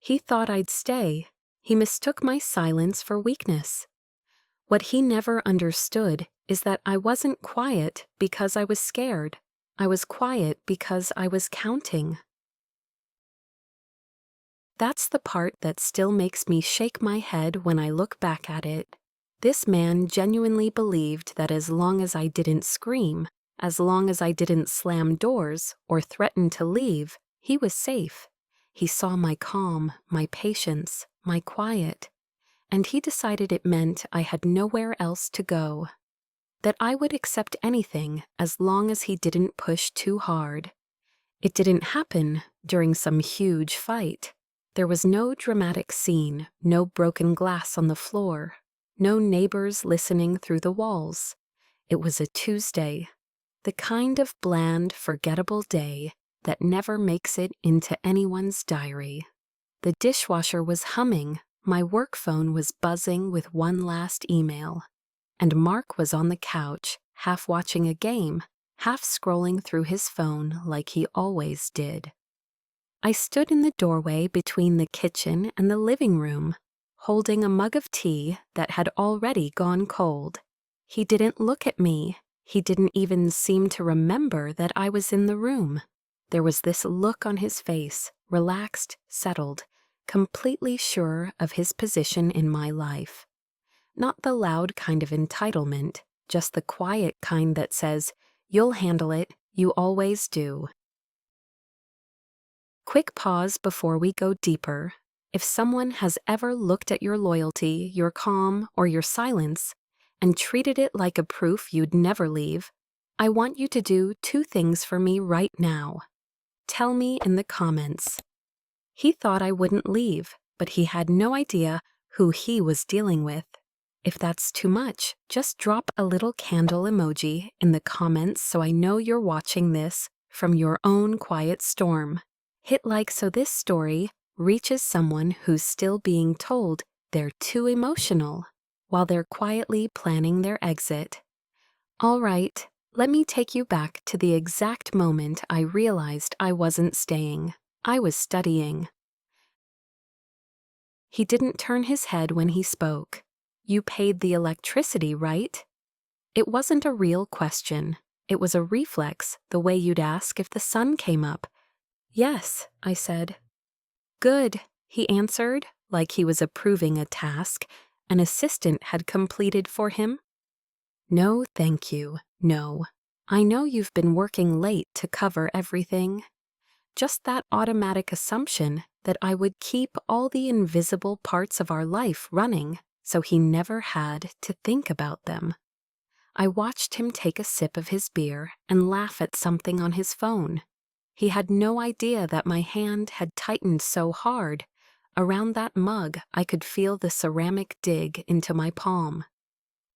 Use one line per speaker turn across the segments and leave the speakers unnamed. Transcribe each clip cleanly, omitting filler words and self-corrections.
He thought I'd stay. He mistook my silence for weakness. What he never understood is that I wasn't quiet because I was scared. I was quiet because I was counting. That's the part that still makes me shake my head when I look back at it. This man genuinely believed that as long as I didn't scream, as long as I didn't slam doors or threaten to leave, he was safe. He saw my calm, my patience, my quiet, and he decided it meant I had nowhere else to go. That I would accept anything as long as he didn't push too hard. It didn't happen during some huge fight. There was no dramatic scene, no broken glass on the floor, no neighbors listening through the walls. It was a Tuesday, the kind of bland, forgettable day that never makes it into anyone's diary. The dishwasher was humming, my work phone was buzzing with one last email, and Mark was on the couch, half watching a game, half scrolling through his phone like he always did. I stood in the doorway between the kitchen and the living room, holding a mug of tea that had already gone cold. He didn't look at me. He didn't even seem to remember that I was in the room. There was this look on his face, relaxed, settled, completely sure of his position in my life. Not the loud kind of entitlement, just the quiet kind that says, "You'll handle it, you always do." Quick pause before we go deeper. If someone has ever looked at your loyalty, your calm, or your silence, and treated it like a proof you'd never leave, I want you to do 2 things for me right now. Tell me in the comments. He thought I wouldn't leave, but he had no idea who he was dealing with. If that's too much, just drop a little candle emoji in the comments so I know you're watching this from your own quiet storm. Hit like so this story reaches someone who's still being told they're too emotional while they're quietly planning their exit. All right, let me take you back to the exact moment I realized I wasn't staying. I was studying. He didn't turn his head when he spoke. "You paid the electricity, right?" It wasn't a real question. It was a reflex, the way you'd ask if the sun came up. "Yes," I said. "Good," he answered, like he was approving a task an assistant had completed for him. "No, thank you. No. I know you've been working late to cover everything." Just that automatic assumption that I would keep all the invisible parts of our life running so he never had to think about them. I watched him take a sip of his beer and laugh at something on his phone. He had no idea that my hand had tightened so hard. Around that mug, I could feel the ceramic dig into my palm.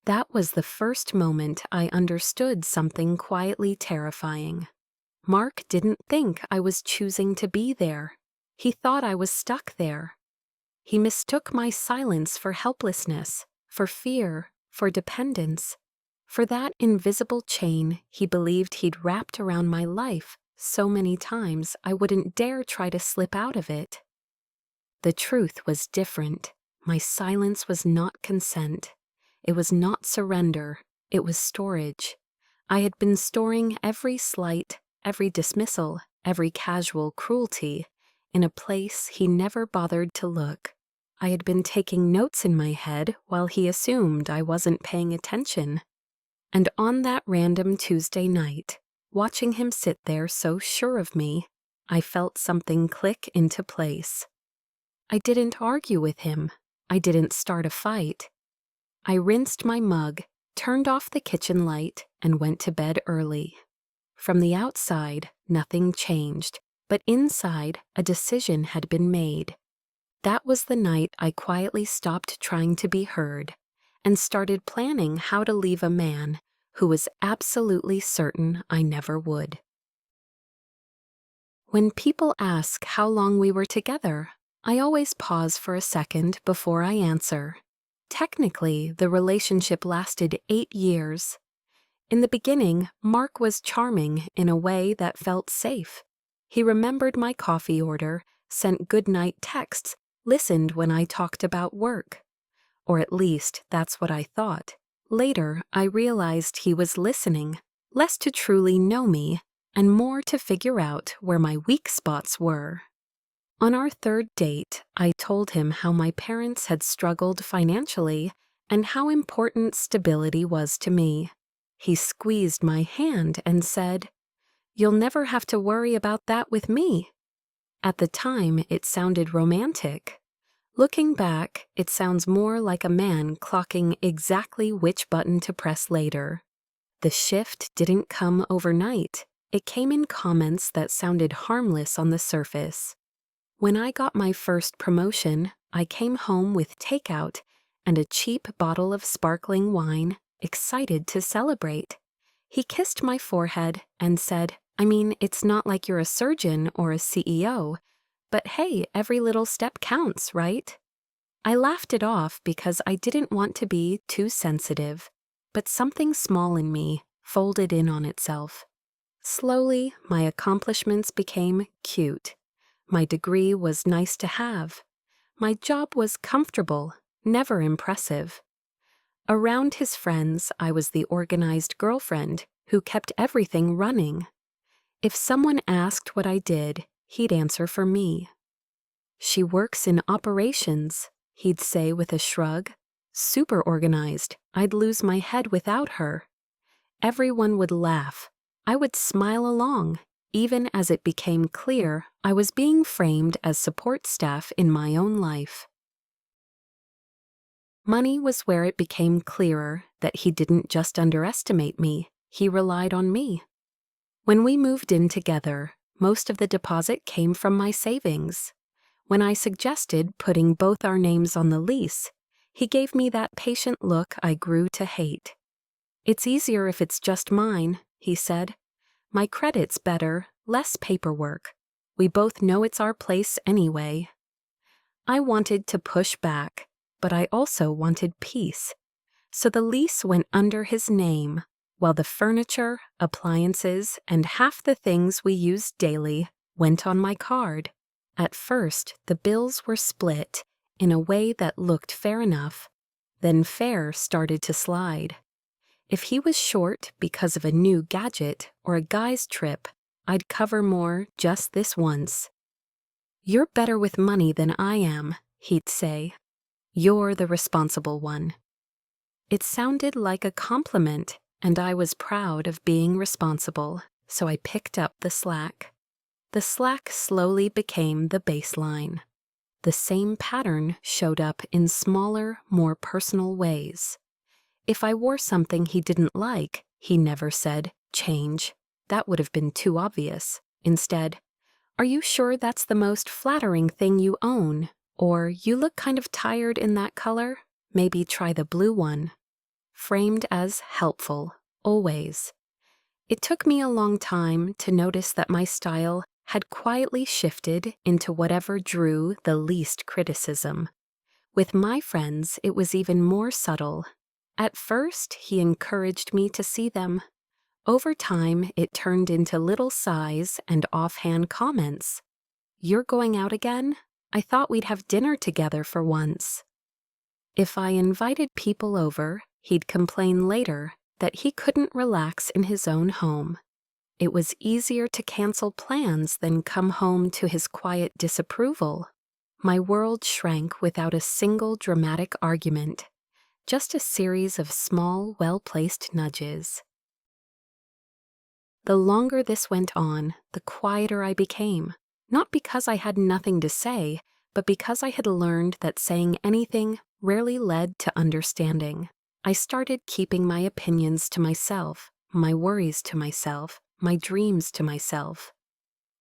That was the first moment I understood something quietly terrifying. Mark didn't think I was choosing to be there. He thought I was stuck there. He mistook my silence for helplessness, for fear, for dependence, for that invisible chain he believed he'd wrapped around my life so many times I wouldn't dare try to slip out of it. The truth was different. My silence was not consent. It was not surrender. It was storage. I had been storing every slight, every dismissal, every casual cruelty in a place he never bothered to look. I had been taking notes in my head while he assumed I wasn't paying attention. And on that random Tuesday night, watching him sit there so sure of me, I felt something click into place. I didn't argue with him. I didn't start a fight. I rinsed my mug, turned off the kitchen light, and went to bed early. From the outside, nothing changed, but inside, a decision had been made. That was the night I quietly stopped trying to be heard and started planning how to leave a man who was absolutely certain I never would. When people ask how long we were together, I always pause for a second before I answer. Technically, the relationship lasted 8 years. In the beginning, Mark was charming in a way that felt safe. He remembered my coffee order, sent goodnight texts, listened when I talked about work. Or at least, that's what I thought. Later, I realized he was listening, less to truly know me, and more to figure out where my weak spots were. On our third date, I told him how my parents had struggled financially and how important stability was to me. He squeezed my hand and said, "You'll never have to worry about that with me." At the time, it sounded romantic. Looking back, it sounds more like a man clocking exactly which button to press later. The shift didn't come overnight. It came in comments that sounded harmless on the surface. When I got my first promotion, I came home with takeout and a cheap bottle of sparkling wine, excited to celebrate. He kissed my forehead and said, "I mean, it's not like you're a surgeon or a CEO, but hey, every little step counts, right?" I laughed it off because I didn't want to be too sensitive, but something small in me folded in on itself. Slowly, my accomplishments became cute. My degree was nice to have. My job was comfortable, never impressive. Around his friends, I was the organized girlfriend who kept everything running. If someone asked what I did, he'd answer for me. "She works in operations," he'd say with a shrug. "Super organized. I'd lose my head without her." Everyone would laugh. I would smile along, even as it became clear I was being framed as support staff in my own life. Money was where it became clearer that he didn't just underestimate me, he relied on me. When we moved in together, most of the deposit came from my savings. When I suggested putting both our names on the lease, he gave me that patient look I grew to hate. "It's easier if it's just mine," he said. "My credit's better, less paperwork. We both know it's our place anyway." I wanted to push back, but I also wanted peace. So the lease went under his name, while the furniture, appliances, and half the things we used daily went on my card. At first, the bills were split in a way that looked fair enough. Then fair started to slide. If he was short because of a new gadget or a guy's trip, I'd cover more just this once. "You're better with money than I am," he'd say. "You're the responsible one." It sounded like a compliment, and I was proud of being responsible, so I picked up the slack. The slack slowly became the baseline. The same pattern showed up in smaller, more personal ways. If I wore something he didn't like, he never said, "Change." That would have been too obvious. Instead, "Are you sure that's the most flattering thing you own?" Or, "You look kind of tired in that color. Maybe try the blue one." Framed as helpful, always. It took me a long time to notice that my style had quietly shifted into whatever drew the least criticism. With my friends, it was even more subtle. At first, he encouraged me to see them. Over time, it turned into little sighs and offhand comments. "You're going out again? I thought we'd have dinner together for once." If I invited people over, he'd complain later that he couldn't relax in his own home. It was easier to cancel plans than come home to his quiet disapproval. My world shrank without a single dramatic argument, just a series of small, well-placed nudges. The longer this went on, the quieter I became, not because I had nothing to say, but because I had learned that saying anything rarely led to understanding. I started keeping my opinions to myself, my worries to myself, my dreams to myself.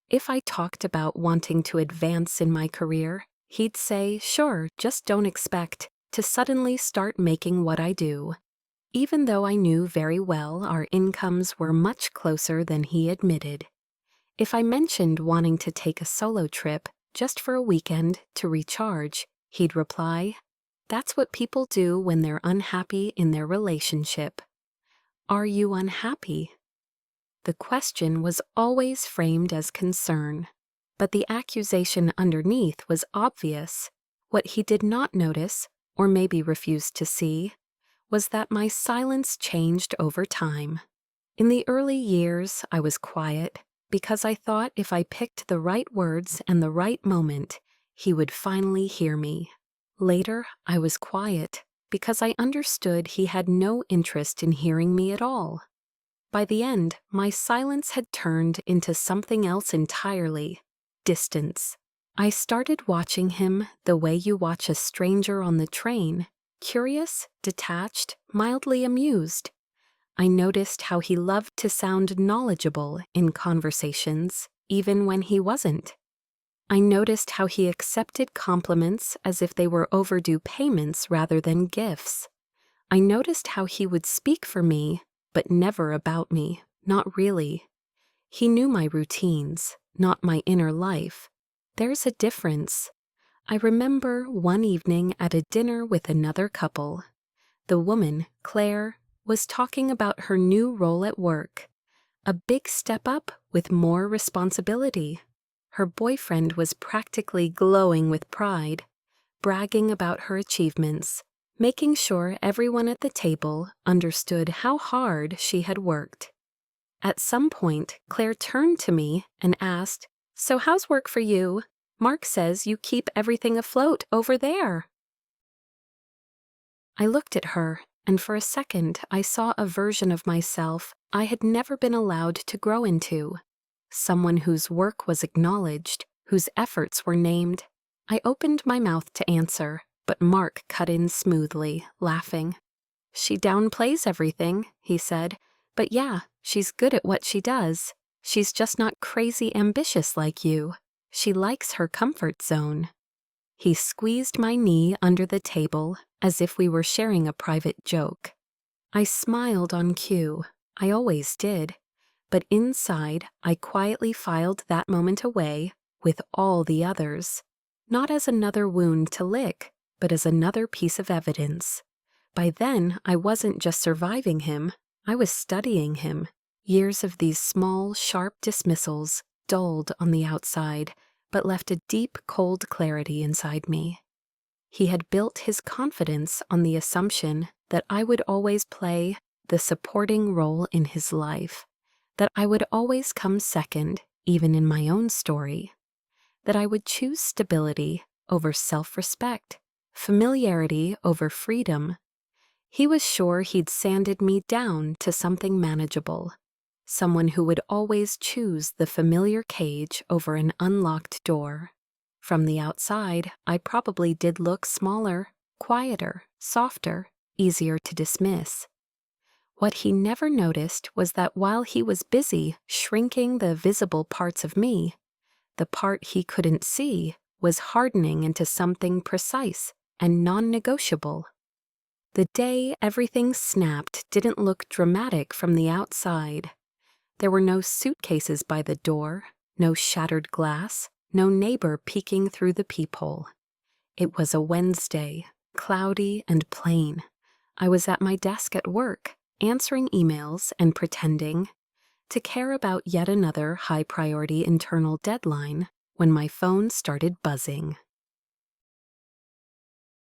If I talked about wanting to advance in my career, he'd say, "Sure, just don't expect to suddenly start making what I do," even though I knew very well our incomes were much closer than he admitted. If I mentioned wanting to take a solo trip just for a weekend to recharge, he'd reply, "That's what people do when they're unhappy in their relationship." Are you unhappy? The question was always framed as concern. but the accusation underneath was obvious. What he did not notice, or maybe refused to see, was that my silence changed over time. In the early years, I was quiet because I thought if I picked the right words and the right moment, he would finally hear me. Later, I was quiet because I understood he had no interest in hearing me at all. By the end, my silence had turned into something else entirely: distance. I started watching him the way you watch a stranger on the train, curious, detached, mildly amused. I noticed how he loved to sound knowledgeable in conversations, even when he wasn't. I noticed how he accepted compliments as if they were overdue payments rather than gifts. I noticed how he would speak for me, but never about me, not really. He knew my routines, not my inner life. There's a difference. I remember one evening at a dinner with another couple. The woman, Claire, was talking about her new role at work. A big step up with more responsibility. Her boyfriend was practically glowing with pride, bragging about her achievements, making sure everyone at the table understood how hard she had worked. At some point, Claire turned to me and asked, "So how's work for you? Mark says you keep everything afloat over there." I looked at her, and for a second I saw a version of myself I had never been allowed to grow into. Someone whose work was acknowledged, whose efforts were named. I opened my mouth to answer, but Mark cut in smoothly, laughing. "She downplays everything," he said, "but yeah, she's good at what she does. She's just not crazy ambitious like you. She likes her comfort zone." He squeezed my knee under the table as if we were sharing a private joke. I smiled on cue. I always did. But inside, I quietly filed that moment away with all the others. Not as another wound to lick, but as another piece of evidence. By then, I wasn't just surviving him, I was studying him. Years of these small, sharp dismissals, dulled on the outside, but left a deep, cold clarity inside me. He had built his confidence on the assumption that I would always play the supporting role in his life, that I would always come second, even in my own story, that I would choose stability over self-respect, familiarity over freedom. He was sure he'd sanded me down to something manageable, someone who would always choose the familiar cage over an unlocked door. From the outside, I probably did look smaller, quieter, softer, easier to dismiss. What he never noticed was that while he was busy shrinking the visible parts of me, the part he couldn't see was hardening into something precise and non-negotiable. The day everything snapped didn't look dramatic from the outside. There were no suitcases by the door, no shattered glass, no neighbor peeking through the peephole. It was a Wednesday, cloudy and plain. I was at my desk at work, answering emails and pretending to care about yet another high-priority internal deadline when my phone started buzzing.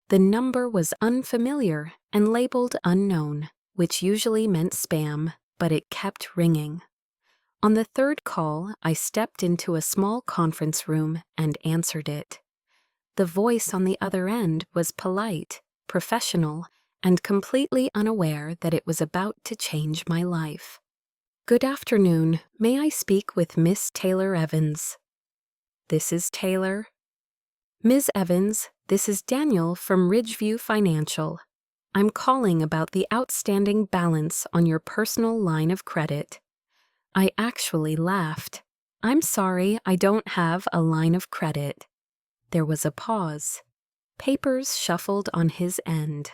The number was unfamiliar and labeled unknown, which usually meant spam, but it kept ringing. On the third call, I stepped into a small conference room and answered it. The voice on the other end was polite, professional, and completely unaware that it was about to change my life. "Good afternoon. May I speak with Miss Taylor Evans?" "This is Taylor." "Ms. Evans, this is Daniel from Ridgeview Financial. I'm calling about the outstanding balance on your personal line of credit." I actually laughed. "I'm sorry, I don't have a line of credit." There was a pause. Papers shuffled on his end.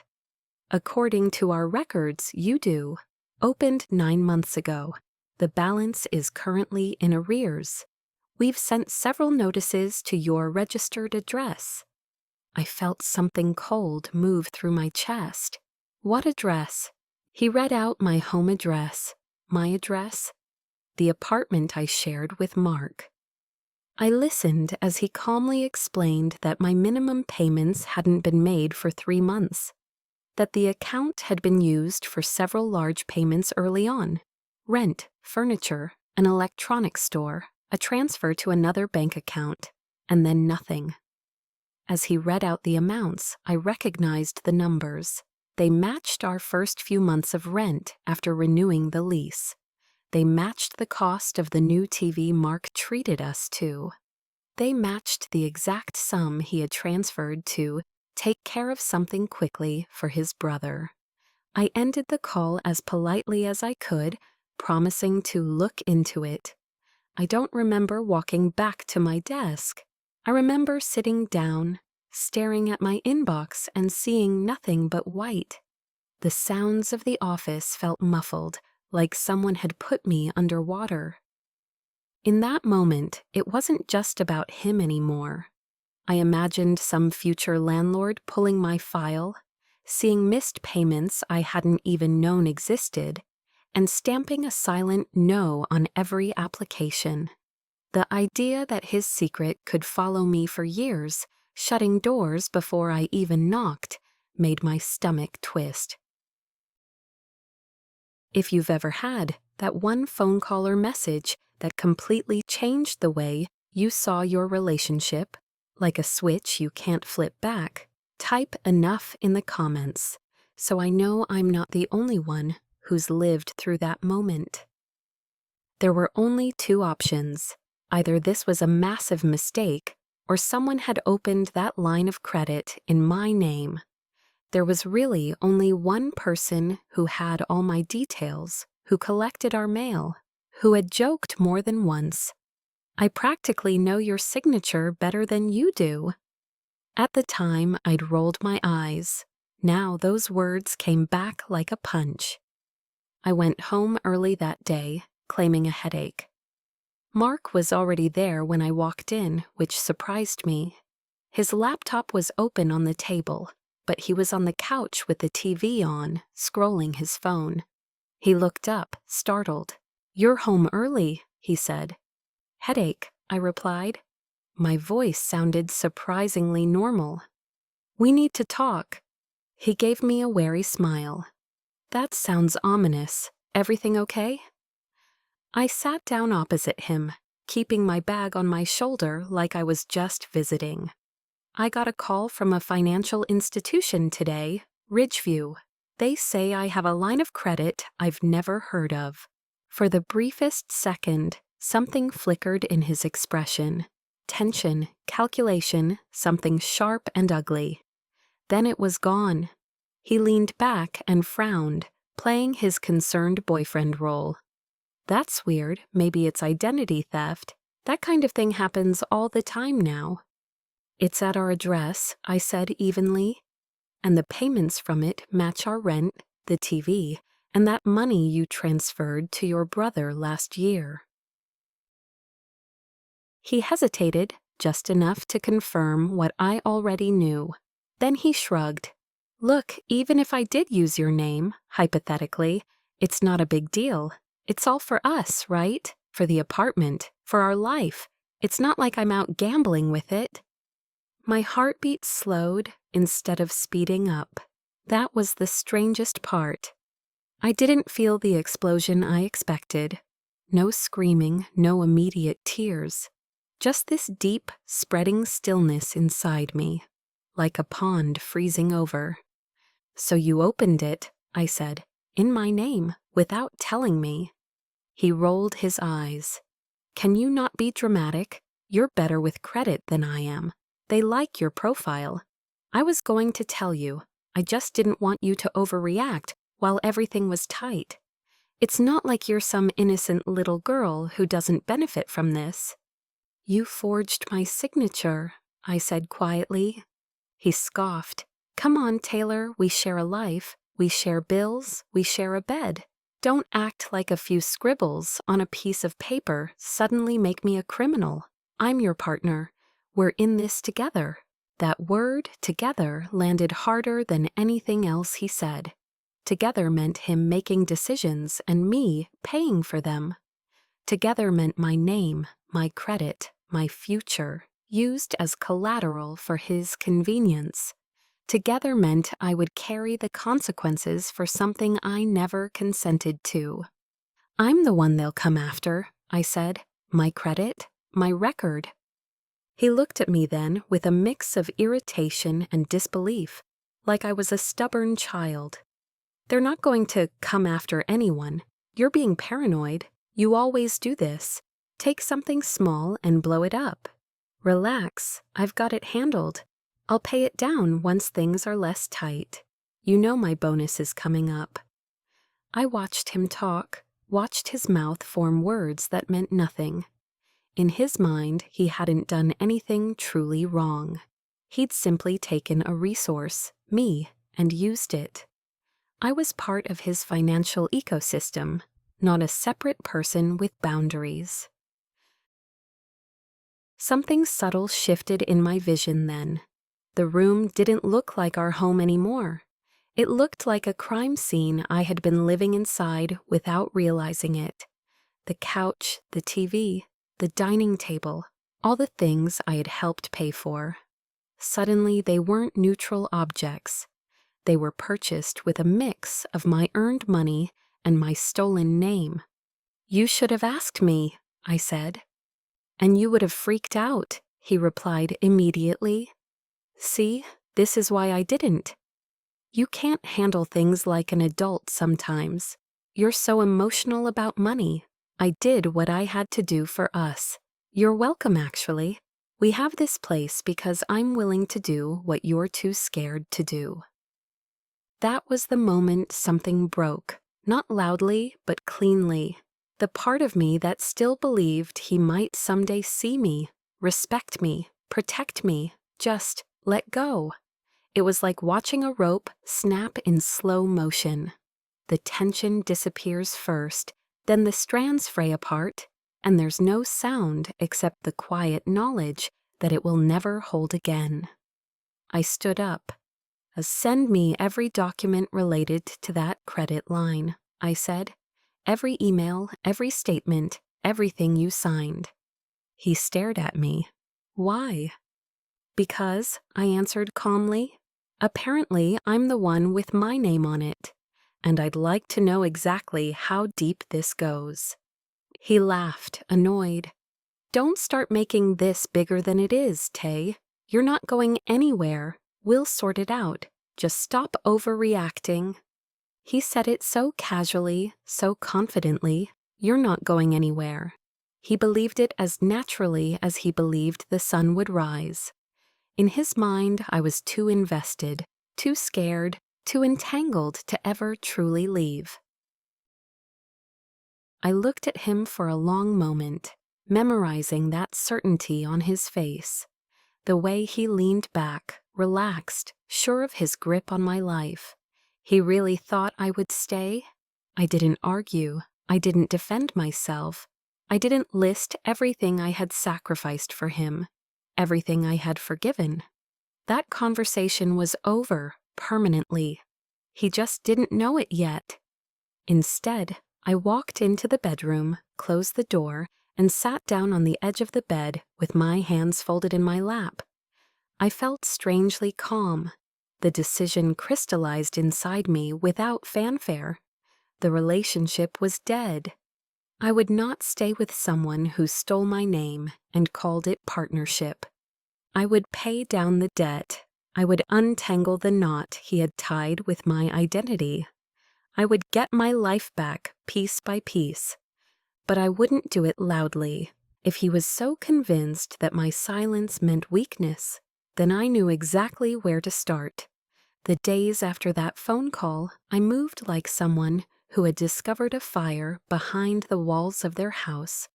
"According to our records, you do. Opened 9 months ago. The balance is currently in arrears. We've sent several notices to your registered address." I felt something cold move through my chest. "What address?" He read out my home address. My address? The apartment I shared with Mark. I listened as he calmly explained that my minimum payments hadn't been made for 3 months, that the account had been used for several large payments early on: rent, furniture, an electronics store, a transfer to another bank account, and then nothing. As he read out the amounts, I recognized the numbers. They matched our first few months of rent after renewing the lease. They matched the cost of the new TV Mark treated us to. They matched the exact sum he had transferred to take care of something quickly for his brother. I ended the call as politely as I could, promising to look into it. I don't remember walking back to my desk. I remember sitting down, staring at my inbox and seeing nothing but white. The sounds of the office felt muffled, like someone had put me underwater. In that moment, it wasn't just about him anymore. I imagined some future landlord pulling my file, seeing missed payments I hadn't even known existed, and stamping a silent no on every application. The idea that his secret could follow me for years, shutting doors before I even knocked, made my stomach twist. If you've ever had that one phone call or message that completely changed the way you saw your relationship, like a switch you can't flip back, type enough in the comments so I know I'm not the only one who's lived through that moment. There were only 2 options. Either this was a massive mistake, or someone had opened that line of credit in my name. There was really only one person who had all my details, who collected our mail, who had joked more than once, "I practically know your signature better than you do." At the time, I'd rolled my eyes. Now those words came back like a punch. I went home early that day, claiming a headache. Mark was already there when I walked in, which surprised me. His laptop was open on the table, but he was on the couch with the TV on, scrolling his phone. He looked up, startled. "You're home early," he said. "Headache," I replied. My voice sounded surprisingly normal. "We need to talk." He gave me a wary smile. "That sounds ominous. Everything okay?" I sat down opposite him, keeping my bag on my shoulder like I was just visiting. "I got a call from a financial institution today, Ridgeview. They say I have a line of credit I've never heard of." For the briefest second, something flickered in his expression. Tension, calculation, something sharp and ugly. Then it was gone. He leaned back and frowned, playing his concerned boyfriend role. "That's weird. Maybe it's identity theft. That kind of thing happens all the time now." "It's at our address," I said evenly. "And the payments from it match our rent, the TV, and that money you transferred to your brother last year." He hesitated, just enough to confirm what I already knew. Then he shrugged. "Look, even if I did use your name, hypothetically, it's not a big deal. It's all for us, right? For the apartment, for our life. It's not like I'm out gambling with it." My heartbeat slowed instead of speeding up. That was the strangest part. I didn't feel the explosion I expected. No screaming, no immediate tears. Just this deep, spreading stillness inside me, like a pond freezing over. "So you opened it," I said, "in my name, without telling me." He rolled his eyes. "Can you not be dramatic? You're better with credit than I am. They like your profile. I was going to tell you. I just didn't want you to overreact while everything was tight. It's not like you're some innocent little girl who doesn't benefit from this." "You forged my signature," I said quietly. He scoffed. "Come on, Taylor, we share a life. We share bills. We share a bed. Don't act like a few scribbles on a piece of paper suddenly make me a criminal. I'm your partner. We're in this together." That word, together, landed harder than anything else he said. Together meant him making decisions and me paying for them. Together meant my name, my credit, my future, used as collateral for his convenience. Together meant I would carry the consequences for something I never consented to. I'm the one they'll come after, I said. My credit, my record. He looked at me then with a mix of irritation and disbelief, like I was a stubborn child. They're not going to come after anyone. You're being paranoid. You always do this. Take something small and blow it up. Relax, I've got it handled. I'll pay it down once things are less tight. You know my bonus is coming up. I watched him talk, watched his mouth form words that meant nothing. In his mind, he hadn't done anything truly wrong. He'd simply taken a resource, me, and used it. I was part of his financial ecosystem, not a separate person with boundaries. Something subtle shifted in my vision then. The room didn't look like our home anymore. It looked like a crime scene I had been living inside without realizing it. The couch, the TV, the dining table, all the things I had helped pay for. Suddenly, they weren't neutral objects. They were purchased with a mix of my earned money and my stolen name. You should have asked me, I said. And you would have freaked out, he replied immediately. See, this is why I didn't. You can't handle things like an adult sometimes. You're so emotional about money. I did what I had to do for us. You're welcome, actually. We have this place because I'm willing to do what you're too scared to do. That was the moment something broke, not loudly, but cleanly. The part of me that still believed he might someday see me, respect me, protect me, just let go. It was like watching a rope snap in slow motion. The tension disappears first, then the strands fray apart, and there's no sound except the quiet knowledge that it will never hold again. I stood up. Send me every document related to that credit line, I said. Every email, every statement, everything you signed. He stared at me. Why? Because, I answered calmly. Apparently, I'm the one with my name on it, and I'd like to know exactly how deep this goes. He laughed, annoyed. Don't start making this bigger than it is, Tay. You're not going anywhere. We'll sort it out. Just stop overreacting. He said it so casually, so confidently. You're not going anywhere. He believed it as naturally as he believed the sun would rise. In his mind, I was too invested, too scared, too entangled to ever truly leave. I looked at him for a long moment, memorizing that certainty on his face. The way he leaned back, relaxed, sure of his grip on my life. He really thought I would stay? I didn't argue. I didn't defend myself. I didn't list everything I had sacrificed for him, everything I had forgiven. That conversation was over, permanently. He just didn't know it yet. Instead, I walked into the bedroom, closed the door, and sat down on the edge of the bed with my hands folded in my lap. I felt strangely calm. The decision crystallized inside me without fanfare. The relationship was dead. I would not stay with someone who stole my name and called it partnership. I would pay down the debt. I would untangle the knot he had tied with my identity. I would get my life back piece by piece. But I wouldn't do it loudly. If he was so convinced that my silence meant weakness, then I knew exactly where to start. The days after that phone call, I moved like someone who had discovered a fire behind the walls of their house.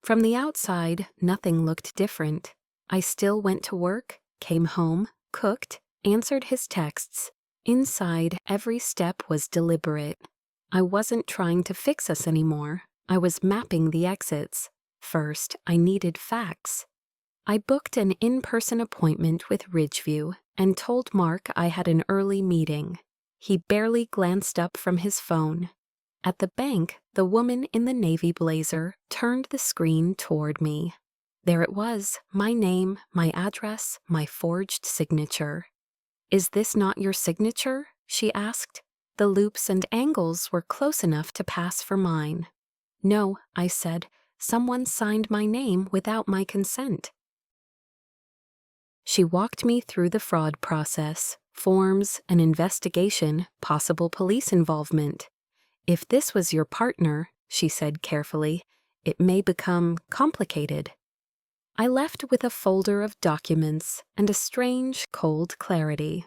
From the outside, nothing looked different. I still went to work, came home, cooked, answered his texts. Inside, every step was deliberate. I wasn't trying to fix us anymore. I was mapping the exits. First, I needed facts. I booked an in-person appointment with Ridgeview and told Mark I had an early meeting. He barely glanced up from his phone. At the bank, the woman in the navy blazer turned the screen toward me. There it was, my name, my address, my forged signature. "Is this not your signature?" she asked. The loops and angles were close enough to pass for mine. "No," I said, "someone signed my name without my consent." She walked me through the fraud process, forms, an investigation, possible police involvement. "If this was your partner," she said carefully, "it may become complicated." I left with a folder of documents and a strange, cold clarity.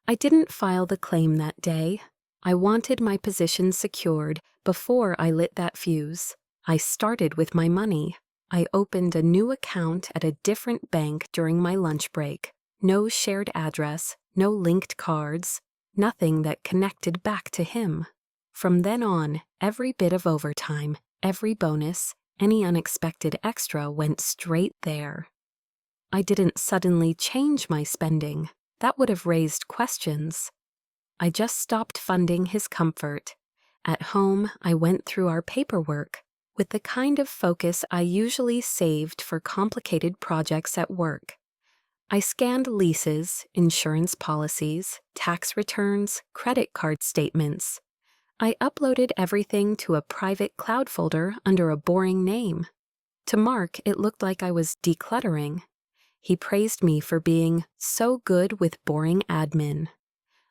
I didn't file the claim that day. I wanted my position secured before I lit that fuse. I started with my money. I opened a new account at a different bank during my lunch break. No shared address, no linked cards, nothing that connected back to him. From then on, every bit of overtime, every bonus, any unexpected extra went straight there. I didn't suddenly change my spending. That would have raised questions. I just stopped funding his comfort. At home, I went through our paperwork with the kind of focus I usually saved for complicated projects at work. I scanned leases, insurance policies, tax returns, credit card statements. I uploaded everything to a private cloud folder under a boring name. To Mark, it looked like I was decluttering. He praised me for being so good with boring admin.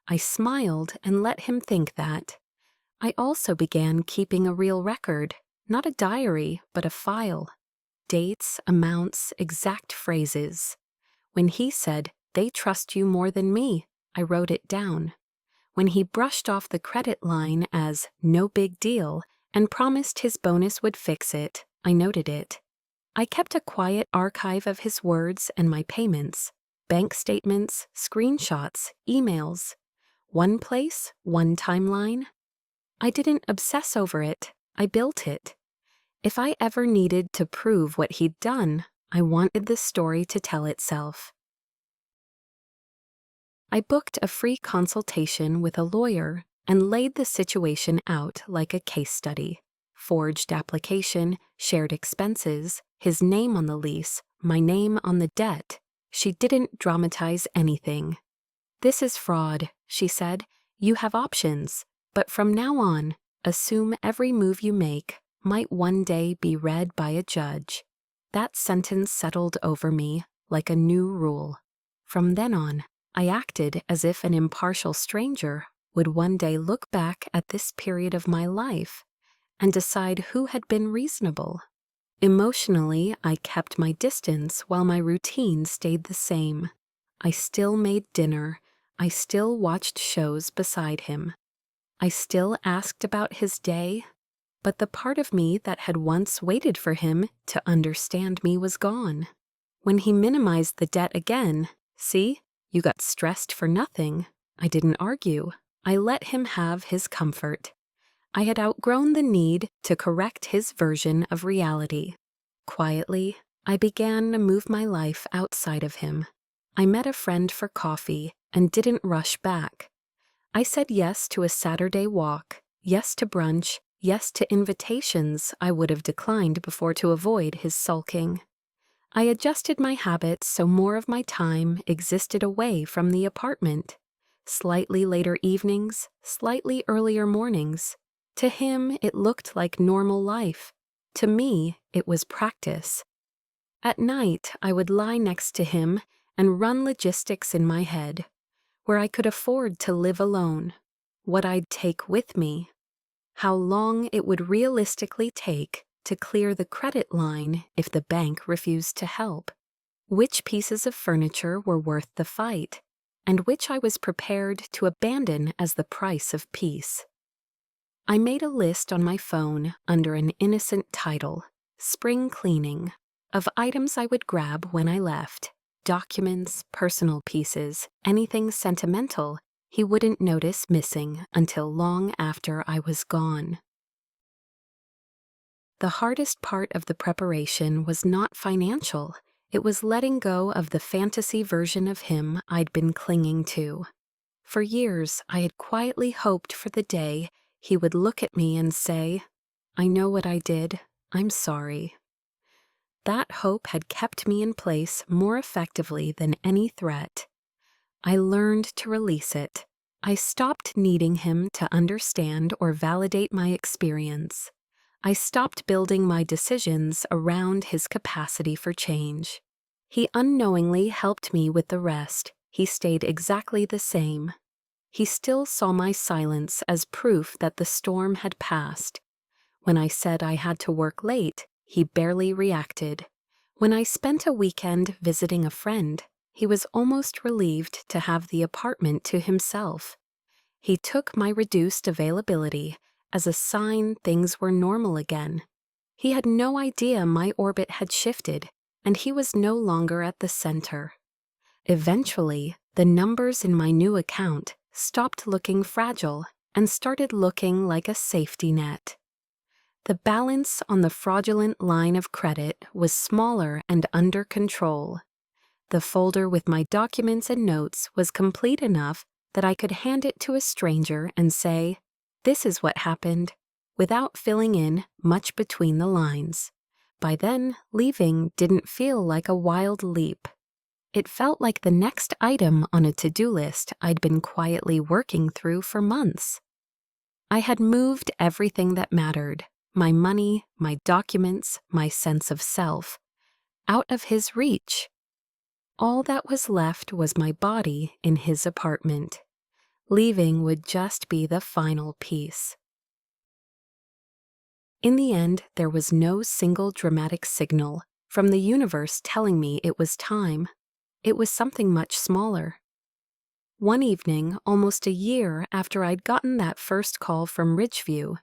I smiled and let him think that. I also began keeping a real record, not a diary, but a file. Dates, amounts, exact phrases. When he said, "They trust you more than me," I wrote it down. When he brushed off the credit line as "no big deal" and promised his bonus would fix it, I noted it. I kept a quiet archive of his words and my payments, bank statements, screenshots, emails. One place, one timeline. I didn't obsess over it, I built it. If I ever needed to prove what he'd done, I wanted the story to tell itself. I booked a free consultation with a lawyer and laid the situation out like a case study. Forged application, shared expenses, his name on the lease, my name on the debt. She didn't dramatize anything. "This is fraud," she said. "You have options, but from now on, assume every move you make might one day be read by a judge." That sentence settled over me like a new rule. From then on, I acted as if an impartial stranger would one day look back at this period of my life and decide who had been reasonable. Emotionally, I kept my distance while my routine stayed the same. I still made dinner. I still watched shows beside him. I still asked about his day, but the part of me that had once waited for him to understand me was gone. When he minimized the debt again, "See, you got stressed for nothing," I didn't argue. I let him have his comfort. I had outgrown the need to correct his version of reality. Quietly, I began to move my life outside of him. I met a friend for coffee and didn't rush back. I said yes to a Saturday walk, yes to brunch, yes to invitations I would have declined before to avoid his sulking. I adjusted my habits so more of my time existed away from the apartment. Slightly later evenings, slightly earlier mornings. To him, it looked like normal life. To me, it was practice. At night, I would lie next to him and run logistics in my head, where I could afford to live alone, what I'd take with me, how long it would realistically take to clear the credit line if the bank refused to help, which pieces of furniture were worth the fight, and which I was prepared to abandon as the price of peace. I made a list on my phone under an innocent title, "Spring Cleaning," of items I would grab when I left. Documents, personal pieces, anything sentimental he wouldn't notice missing until long after I was gone. The hardest part of the preparation was not financial. It was letting go of the fantasy version of him I'd been clinging to. For years, I had quietly hoped for the day he would look at me and say, "I know what I did. I'm sorry." That hope had kept me in place more effectively than any threat. I learned to release it. I stopped needing him to understand or validate my experience. I stopped building my decisions around his capacity for change. He unknowingly helped me with the rest. He stayed exactly the same. He still saw my silence as proof that the storm had passed. When I said I had to work late, he barely reacted. When I spent a weekend visiting a friend, he was almost relieved to have the apartment to himself. He took my reduced availability as a sign things were normal again. He had no idea my orbit had shifted, and he was no longer at the center. Eventually, the numbers in my new account stopped looking fragile and started looking like a safety net. The balance on the fraudulent line of credit was smaller and under control. The folder with my documents and notes was complete enough that I could hand it to a stranger and say, "This is what happened," without filling in much between the lines. By then, leaving didn't feel like a wild leap. It felt like the next item on a to-do list I'd been quietly working through for months. I had moved everything that mattered, my money, my documents, my sense of self, out of his reach. All that was left was my body in his apartment. Leaving would just be the final piece. In the end, there was no single dramatic signal from the universe telling me it was time. It was something much smaller. One evening, almost a year after I'd gotten that first call from Ridgeview,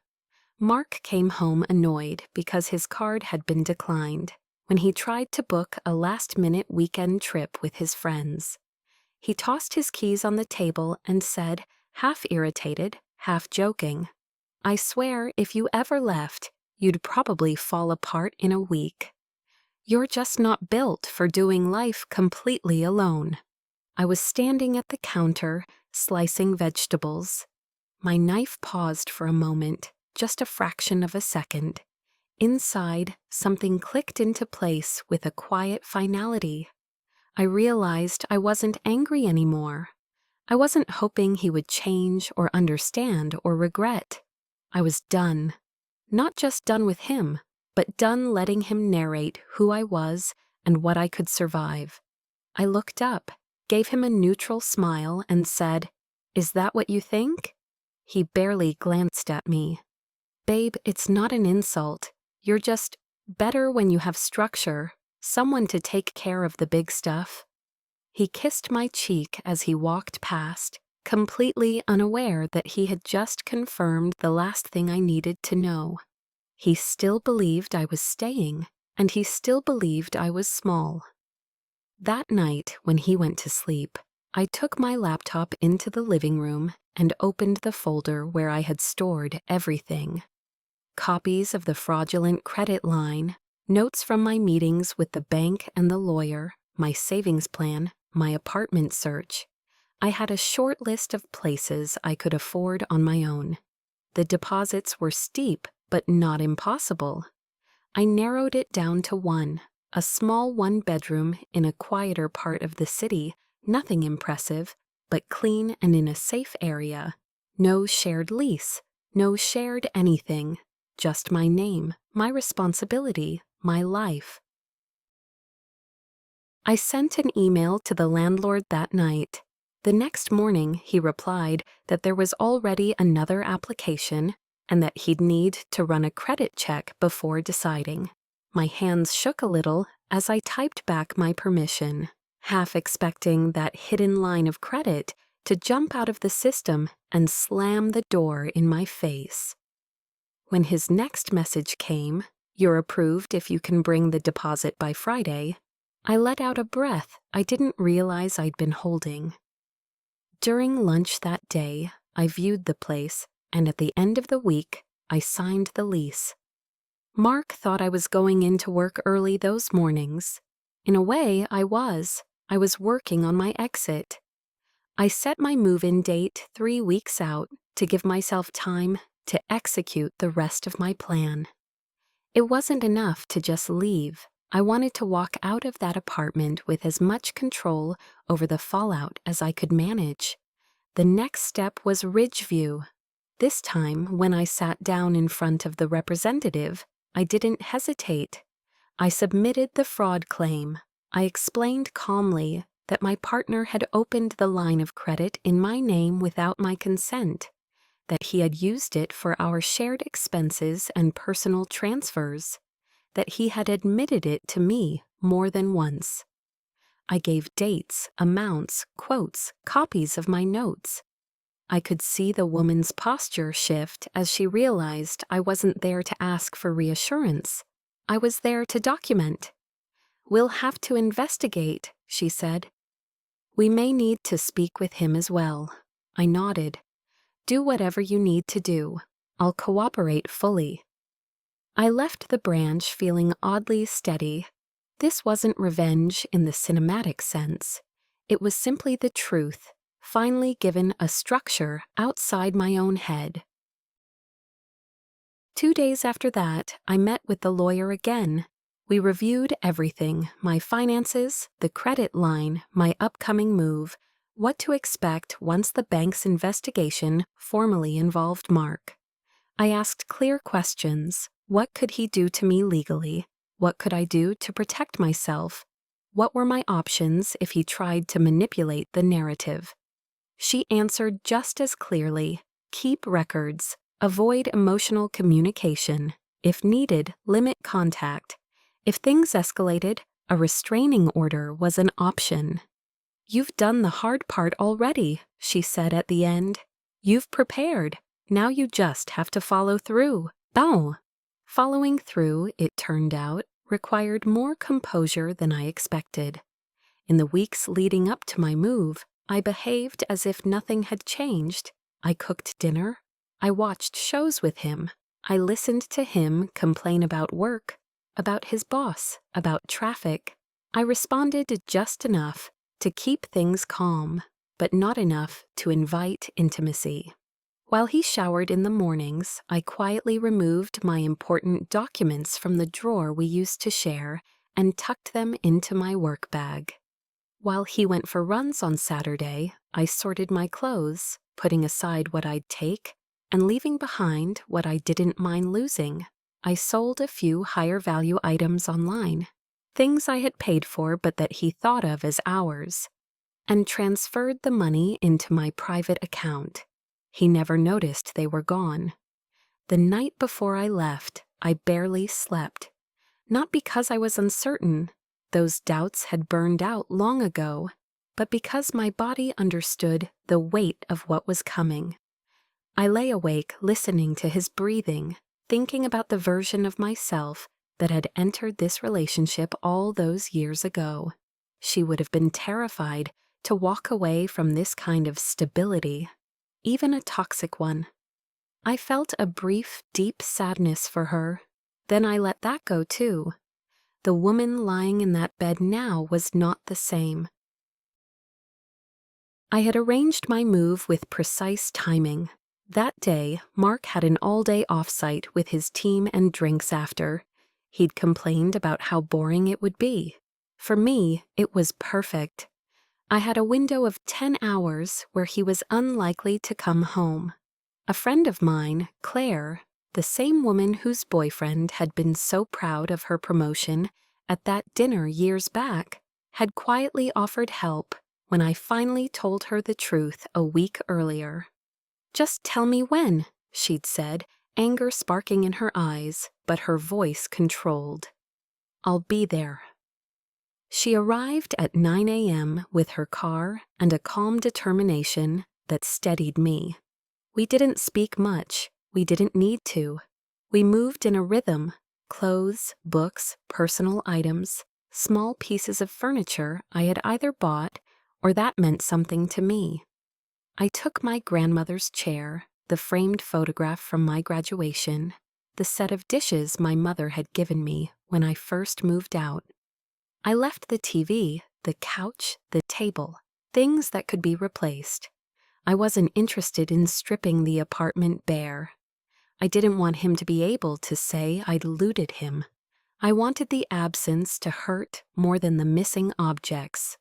Mark came home annoyed because his card had been declined when he tried to book a last-minute weekend trip with his friends. He tossed his keys on the table and said, half irritated, half joking, "I swear if you ever left, you'd probably fall apart in a week. You're just not built for doing life completely alone." I was standing at the counter, slicing vegetables. My knife paused for a moment, just a fraction of a second. Inside, something clicked into place with a quiet finality. I realized I wasn't angry anymore. I wasn't hoping he would change or understand or regret. I was done. Not just done with him, but done letting him narrate who I was and what I could survive. I looked up, gave him a neutral smile, and said, "Is that what you think?" He barely glanced at me. "Babe, it's not an insult. You're just better when you have structure, someone to take care of the big stuff." He kissed my cheek as he walked past, completely unaware that he had just confirmed the last thing I needed to know. He still believed I was staying, and he still believed I was small. That night, when he went to sleep, I took my laptop into the living room and opened the folder where I had stored everything. Copies of the fraudulent credit line, notes from my meetings with the bank and the lawyer, my savings plan, my apartment search. I had a short list of places I could afford on my own. The deposits were steep, but not impossible. I narrowed it down to one, a small one-bedroom in a quieter part of the city, nothing impressive, but clean and in a safe area. No shared lease, no shared anything, just my name, my responsibility, my life. I sent an email to the landlord that night. The next morning, he replied that there was already another application and that he'd need to run a credit check before deciding. My hands shook a little as I typed back my permission, half expecting that hidden line of credit to jump out of the system and slam the door in my face. When his next message came, "You're approved if you can bring the deposit by Friday," I let out a breath I didn't realize I'd been holding. During lunch that day, I viewed the place, and at the end of the week, I signed the lease. Mark thought I was going into work early those mornings. In a way, I was. I was working on my exit. I set my move-in date 3 weeks out to give myself time to execute the rest of my plan. It wasn't enough to just leave. I wanted to walk out of that apartment with as much control over the fallout as I could manage. The next step was Ridgeview. This time, when I sat down in front of the representative, I didn't hesitate. I submitted the fraud claim. I explained calmly that my partner had opened the line of credit in my name without my consent, that he had used it for our shared expenses and personal transfers, that he had admitted it to me more than once. I gave dates, amounts, quotes, copies of my notes. I could see the woman's posture shift as she realized I wasn't there to ask for reassurance. I was there to document. "We'll have to investigate," she said. "We may need to speak with him as well." I nodded. "Do whatever you need to do. I'll cooperate fully." I left the branch feeling oddly steady. This wasn't revenge in the cinematic sense. It was simply the truth, finally given a structure outside my own head. 2 days after that, I met with the lawyer again. We reviewed everything: my finances, the credit line, my upcoming move, what to expect once the bank's investigation formally involved Mark. I asked clear questions. What could he do to me legally? What could I do to protect myself? What were my options if he tried to manipulate the narrative? She answered just as clearly: keep records, avoid emotional communication. If needed, limit contact. If things escalated, a restraining order was an option. "You've done the hard part already," she said at the end. "You've prepared. Now you just have to follow through." Bow. Following through, it turned out, required more composure than I expected. In the weeks leading up to my move, I behaved as if nothing had changed. I cooked dinner. I watched shows with him. I listened to him complain about work, about his boss, about traffic. I responded just enough to keep things calm, but not enough to invite intimacy. While he showered in the mornings, I quietly removed my important documents from the drawer we used to share and tucked them into my work bag. While he went for runs on Saturday, I sorted my clothes, putting aside what I'd take and leaving behind what I didn't mind losing. I sold a few higher value items online, things I had paid for but that he thought of as ours, and transferred the money into my private account. He never noticed they were gone. The night before I left, I barely slept. Not because I was uncertain, those doubts had burned out long ago, but because my body understood the weight of what was coming. I lay awake listening to his breathing, thinking about the version of myself that had entered this relationship all those years ago. She would have been terrified to walk away from this kind of stability, even a toxic one. I felt a brief, deep sadness for her. Then I let that go too. The woman lying in that bed now was not the same. I had arranged my move with precise timing. That day, Mark had an all-day offsite with his team and drinks after. He'd complained about how boring it would be. For me, it was perfect. I had a window of 10 hours where he was unlikely to come home. A friend of mine, Claire, the same woman whose boyfriend had been so proud of her promotion at that dinner years back, had quietly offered help when I finally told her the truth a week earlier. "Just tell me when," she'd said, anger sparking in her eyes, but her voice controlled. "I'll be there." She arrived at 9 a.m. with her car and a calm determination that steadied me. We didn't speak much. We didn't need to. We moved in a rhythm: clothes, books, personal items, small pieces of furniture I had either bought or that meant something to me. I took my grandmother's chair, the framed photograph from my graduation, the set of dishes my mother had given me when I first moved out. I left the TV, the couch, the table, things that could be replaced. I wasn't interested in stripping the apartment bare. I didn't want him to be able to say I'd looted him. I wanted the absence to hurt more than the missing objects.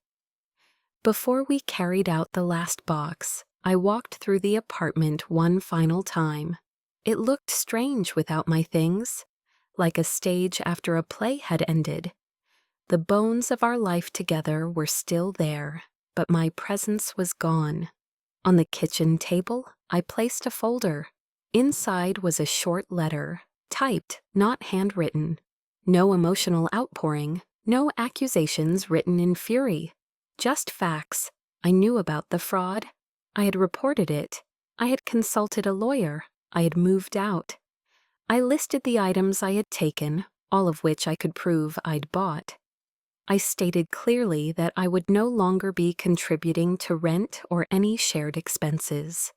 Before we carried out the last box, I walked through the apartment one final time. It looked strange without my things, like a stage after a play had ended. The bones of our life together were still there, but my presence was gone. On the kitchen table, I placed a folder. Inside was a short letter, typed, not handwritten. No emotional outpouring, no accusations written in fury. Just facts. I knew about the fraud. I had reported it. I had consulted a lawyer. I had moved out. I listed the items I had taken, all of which I could prove I'd bought. I stated clearly that I would no longer be contributing to rent or any shared expenses.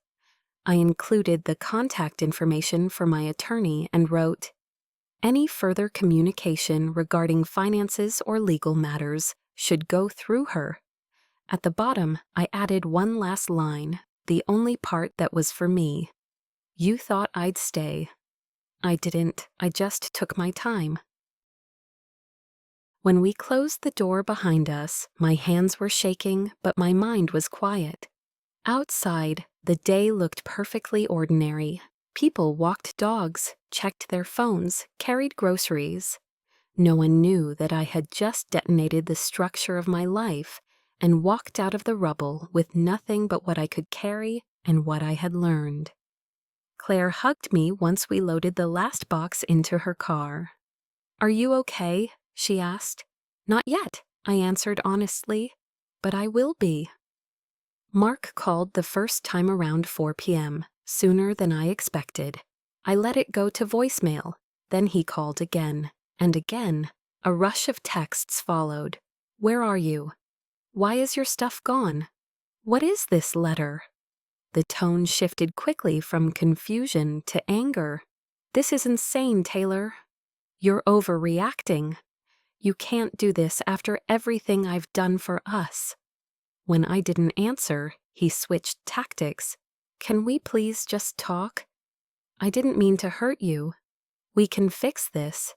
I included the contact information for my attorney and wrote, "Any further communication regarding finances or legal matters should go through her." At the bottom, I added one last line, the only part that was for me. "You thought I'd stay." I didn't. I just took my time. When we closed the door behind us, my hands were shaking, but my mind was quiet. Outside, the day looked perfectly ordinary. People walked dogs, checked their phones, carried groceries. No one knew that I had just detonated the structure of my life and walked out of the rubble with nothing but what I could carry and what I had learned. Claire hugged me once we loaded the last box into her car. "Are you okay?" she asked. "Not yet," I answered honestly, "but I will be." Mark called the first time around 4 p.m., sooner than I expected. I let it go to voicemail, then he called again, and again. A rush of texts followed. "Where are you? Why is your stuff gone? What is this letter?" The tone shifted quickly from confusion to anger. "This is insane, Taylor. You're overreacting. You can't do this after everything I've done for us." When I didn't answer, he switched tactics. "Can we please just talk? I didn't mean to hurt you. We can fix this."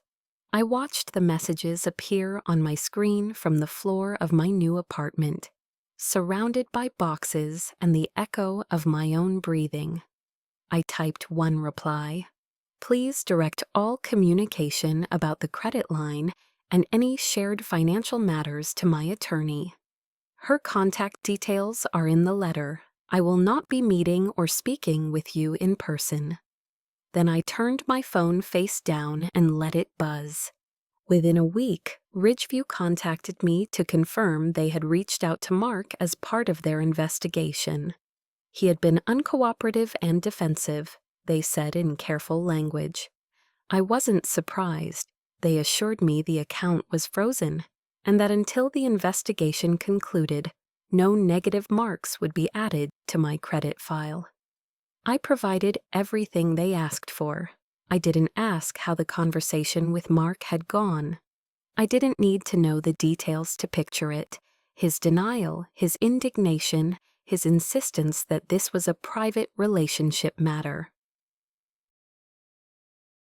I watched the messages appear on my screen from the floor of my new apartment, surrounded by boxes and the echo of my own breathing. I typed one reply. "Please direct all communication about the credit line and any shared financial matters to my attorney. Her contact details are in the letter. I will not be meeting or speaking with you in person." Then I turned my phone face down and let it buzz. Within a week, Ridgeview contacted me to confirm they had reached out to Mark as part of their investigation. He had been uncooperative and defensive, they said in careful language. I wasn't surprised. They assured me the account was frozen, and that until the investigation concluded, no negative marks would be added to my credit file. I provided everything they asked for. I didn't ask how the conversation with Mark had gone. I didn't need to know the details to picture it. His denial, his indignation, his insistence that this was a private relationship matter.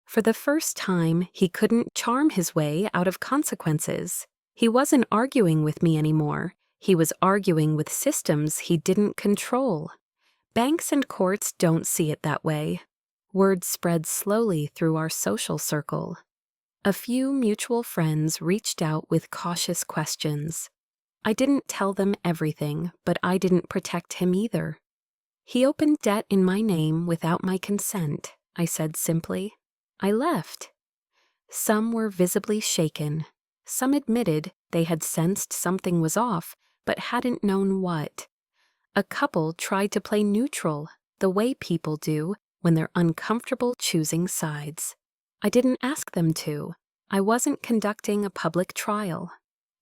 For the first time, he couldn't charm his way out of consequences. He wasn't arguing with me anymore. He was arguing with systems he didn't control. Banks and courts don't see it that way. Word spread slowly through our social circle. A few mutual friends reached out with cautious questions. I didn't tell them everything, but I didn't protect him either. "He opened debt in my name without my consent," I said simply. I left. Some were visibly shaken. Some admitted they had sensed something was off, but hadn't known what. A couple tried to play neutral, the way people do when they're uncomfortable choosing sides. I didn't ask them to. I wasn't conducting a public trial.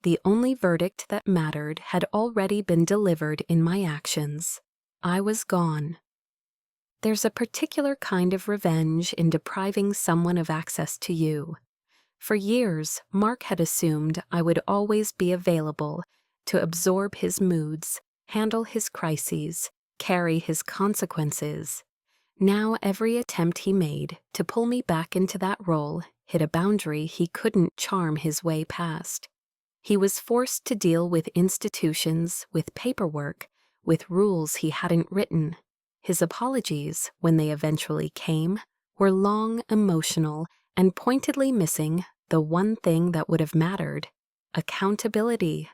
The only verdict that mattered had already been delivered in my actions. I was gone. There's a particular kind of revenge in depriving someone of access to you. For years, Mark had assumed I would always be available to absorb his moods, handle his crises, carry his consequences. Now every attempt he made to pull me back into that role hit a boundary he couldn't charm his way past. He was forced to deal with institutions, with paperwork, with rules he hadn't written. His apologies, when they eventually came, were long, emotional, and pointedly missing the one thing that would have mattered: accountability.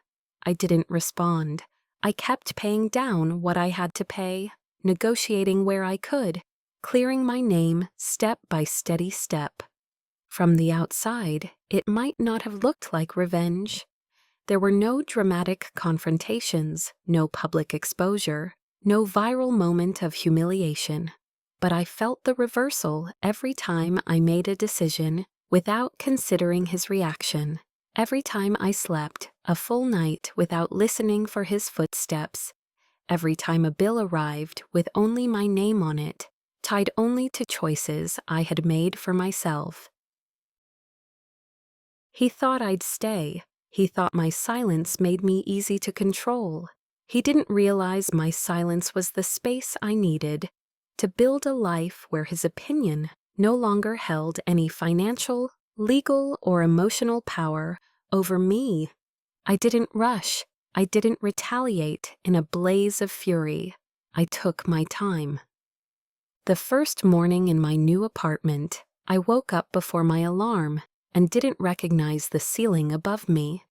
I didn't respond. I kept paying down what I had to pay, negotiating where I could, clearing my name step by steady step. From the outside, it might not have looked like revenge. There were no dramatic confrontations, no public exposure, no viral moment of humiliation. But I felt the reversal every time I made a decision without considering his reaction. Every time I slept a full night without listening for his footsteps. Every time a bill arrived with only my name on it, tied only to choices I had made for myself. He thought I'd stay. He thought my silence made me easy to control. He didn't realize my silence was the space I needed to build a life where his opinion no longer held any financial, legal, or emotional power over me. I didn't rush. I didn't retaliate in a blaze of fury. I took my time. The first morning in my new apartment, I woke up before my alarm and didn't recognize the ceiling above me.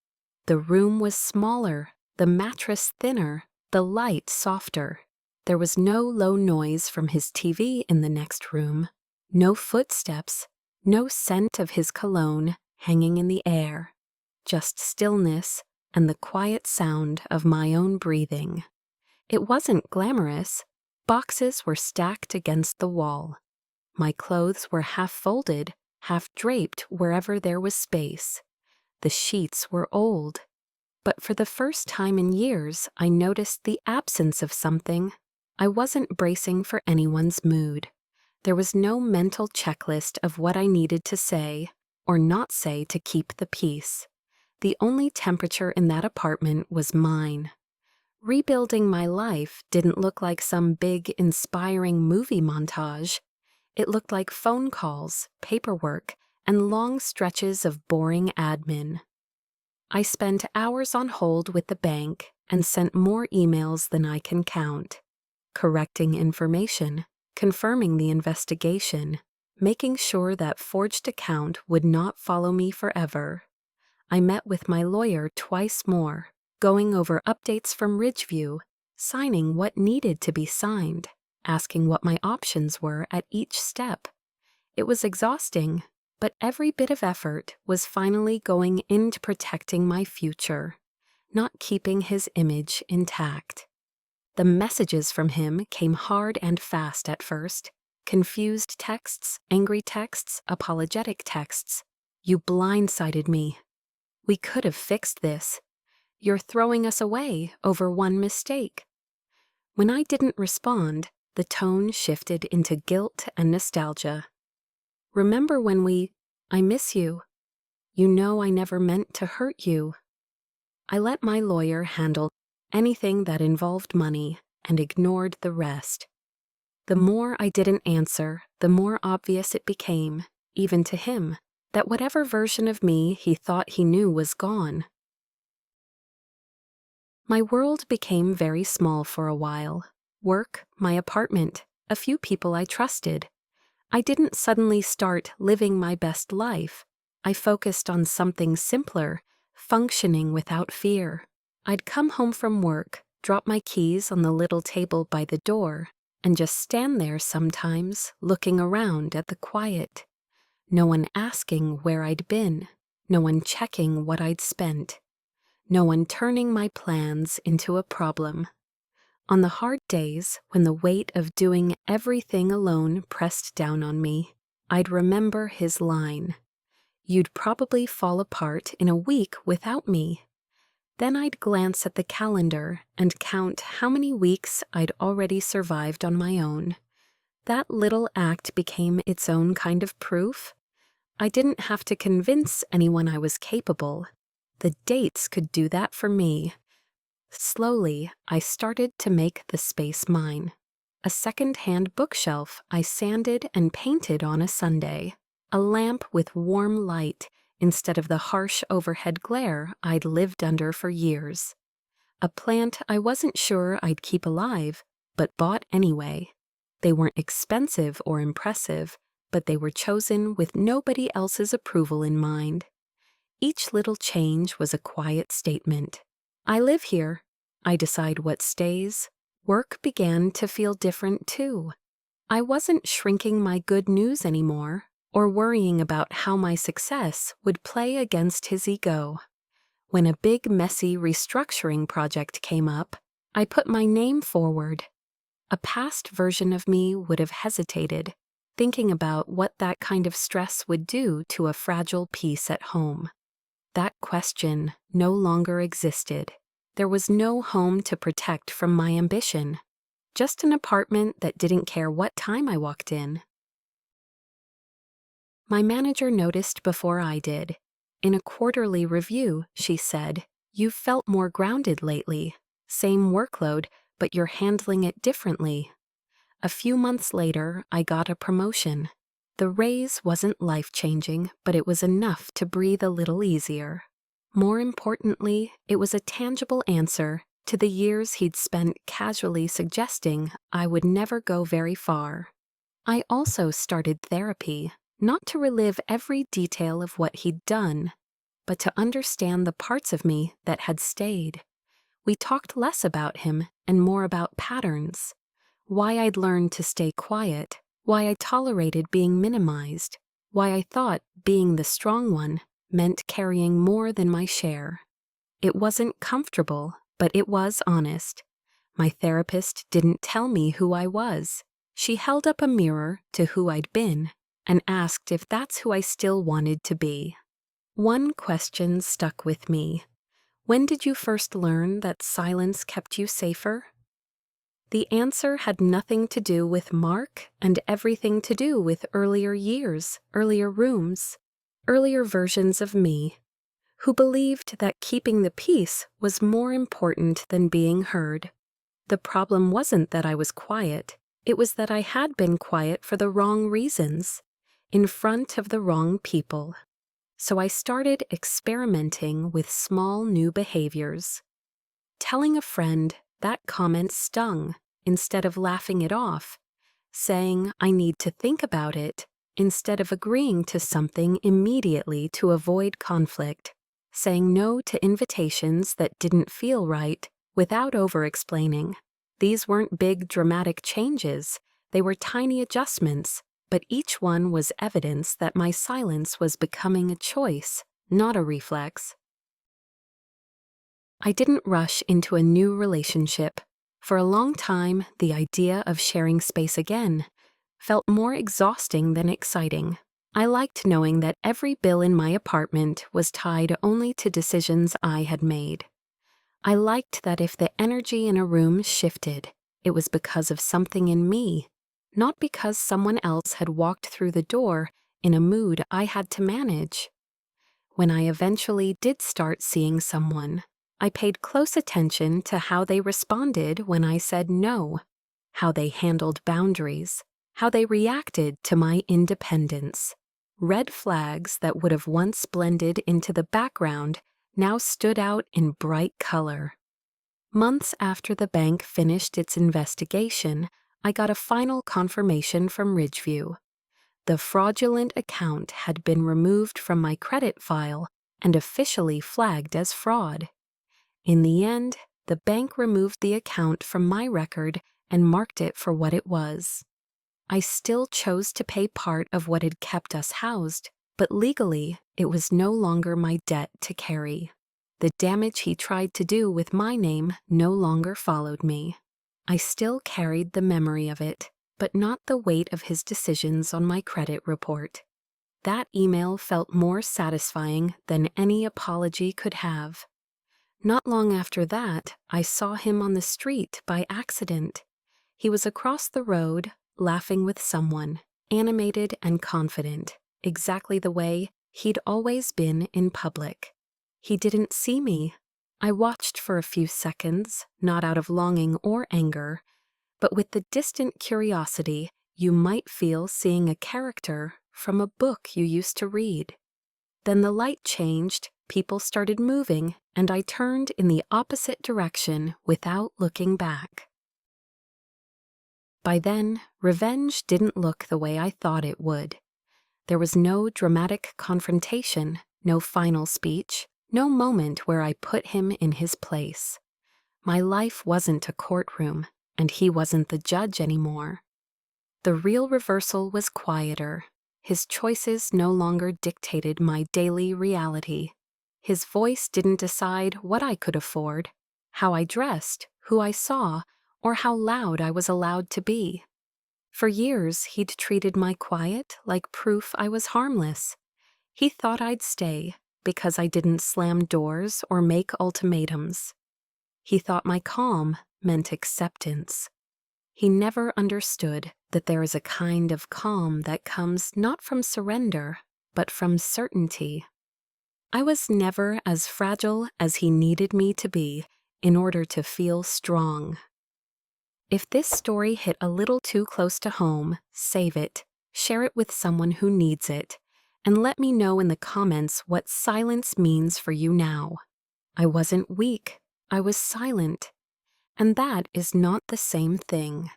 The room was smaller, the mattress thinner, the light softer. There was no low noise from his TV in the next room, no footsteps, no scent of his cologne hanging in the air, just stillness and the quiet sound of my own breathing. It wasn't glamorous. Boxes were stacked against the wall. My clothes were half folded, half draped wherever there was space. The sheets were old. But for the first time in years, I noticed the absence of something. I wasn't bracing for anyone's mood. There was no mental checklist of what I needed to say or not say to keep the peace. The only temperature in that apartment was mine. Rebuilding my life didn't look like some big, inspiring movie montage. It looked like phone calls, paperwork, and long stretches of boring admin. I spent hours on hold with the bank and sent more emails than I can count, correcting information, confirming the investigation, making sure that forged account would not follow me forever. I met with my lawyer twice more, going over updates from Ridgeview, signing what needed to be signed, asking what my options were at each step. It was exhausting, but every bit of effort was finally going into protecting my future, not keeping his image intact. The messages from him came hard and fast at first. Confused texts, angry texts, apologetic texts. "You blindsided me. We could have fixed this. You're throwing us away over one mistake." When I didn't respond, the tone shifted into guilt and nostalgia. "Remember when I miss you. You know I never meant to hurt you." I let my lawyer handle anything that involved money and ignored the rest. The more I didn't answer, the more obvious it became, even to him, that whatever version of me he thought he knew was gone. My world became very small for a while. Work, my apartment, a few people I trusted. I didn't suddenly start living my best life. I focused on something simpler, functioning without fear. I'd come home from work, drop my keys on the little table by the door, and just stand there sometimes, looking around at the quiet. No one asking where I'd been, no one checking what I'd spent, no one turning my plans into a problem. On the hard days, when the weight of doing everything alone pressed down on me, I'd remember his line, "You'd probably fall apart in a week without me." Then I'd glance at the calendar and count how many weeks I'd already survived on my own. That little act became its own kind of proof. I didn't have to convince anyone I was capable. The dates could do that for me. Slowly, I started to make the space mine. a second-hand bookshelf I sanded and painted on a Sunday, a lamp with warm light instead of the harsh overhead glare I'd lived under for years, a plant I wasn't sure I'd keep alive, but bought anyway. They weren't expensive or impressive, but they were chosen with nobody else's approval in mind. Each little change was a quiet statement. I live here. I decide what stays. Work began to feel different too. I wasn't shrinking my good news anymore, or worrying about how my success would play against his ego. When a big, messy restructuring project came up, I put my name forward. A past version of me would have hesitated, thinking about what that kind of stress would do to a fragile peace at home. That question no longer existed. There was no home to protect from my ambition, just an apartment that didn't care what time I walked in. My manager noticed before I did. In a quarterly review, she said, "You've felt more grounded lately. Same workload, but you're handling it differently." A few months later, I got a promotion. The raise wasn't life-changing, but it was enough to breathe a little easier. More importantly, it was a tangible answer to the years he'd spent casually suggesting I would never go very far. I also started therapy, not to relive every detail of what he'd done, but to understand the parts of me that had stayed. We talked less about him and more about patterns, why I'd learned to stay quiet, why I tolerated being minimized, why I thought being the strong one meant carrying more than my share. It wasn't comfortable, but it was honest. My therapist didn't tell me who I was. She held up a mirror to who I'd been and asked if that's who I still wanted to be. One question stuck with me. When did you first learn that silence kept you safer? The answer had nothing to do with Mark and everything to do with earlier years, earlier rooms, earlier versions of me, who believed that keeping the peace was more important than being heard. The problem wasn't that I was quiet, it was that I had been quiet for the wrong reasons, in front of the wrong people. So I started experimenting with small new behaviors. Telling a friend that comment stung instead of laughing it off, saying I need to think about it instead of agreeing to something immediately to avoid conflict, saying no to invitations that didn't feel right without over-explaining. These weren't big dramatic changes, they were tiny adjustments, but each one was evidence that my silence was becoming a choice, not a reflex. I didn't rush into a new relationship. For a long time, the idea of sharing space again felt more exhausting than exciting. I liked knowing that every bill in my apartment was tied only to decisions I had made. I liked that if the energy in a room shifted, it was because of something in me, not because someone else had walked through the door in a mood I had to manage. When I eventually did start seeing someone, I paid close attention to how they responded when I said no, how they handled boundaries, how they reacted to my independence. Red flags that would have once blended into the background now stood out in bright color. Months after the bank finished its investigation, I got a final confirmation from Ridgeview. The fraudulent account had been removed from my credit file and officially flagged as fraud. In the end, the bank removed the account from my record and marked it for what it was. I still chose to pay part of what had kept us housed, but legally, it was no longer my debt to carry. The damage he tried to do with my name no longer followed me. I still carried the memory of it, but not the weight of his decisions on my credit report. That email felt more satisfying than any apology could have. Not long after that, I saw him on the street by accident. He was across the road, laughing with someone, animated and confident, exactly the way he'd always been in public. He didn't see me. I watched for a few seconds, not out of longing or anger, but with the distant curiosity you might feel seeing a character from a book you used to read. Then the light changed, people started moving, and I turned in the opposite direction without looking back. By then, revenge didn't look the way I thought it would. There was no dramatic confrontation, no final speech, no moment where I put him in his place. My life wasn't a courtroom, and he wasn't the judge anymore. The real reversal was quieter. His choices no longer dictated my daily reality. His voice didn't decide what I could afford, how I dressed, who I saw, or how loud I was allowed to be. For years, he'd treated my quiet like proof I was harmless. He thought I'd stay because I didn't slam doors or make ultimatums. He thought my calm meant acceptance. He never understood that there is a kind of calm that comes not from surrender, but from certainty. I was never as fragile as he needed me to be in order to feel strong. If this story hit a little too close to home, save it, share it with someone who needs it, and let me know in the comments what silence means for you now. I wasn't weak, I was silent, and that is not the same thing.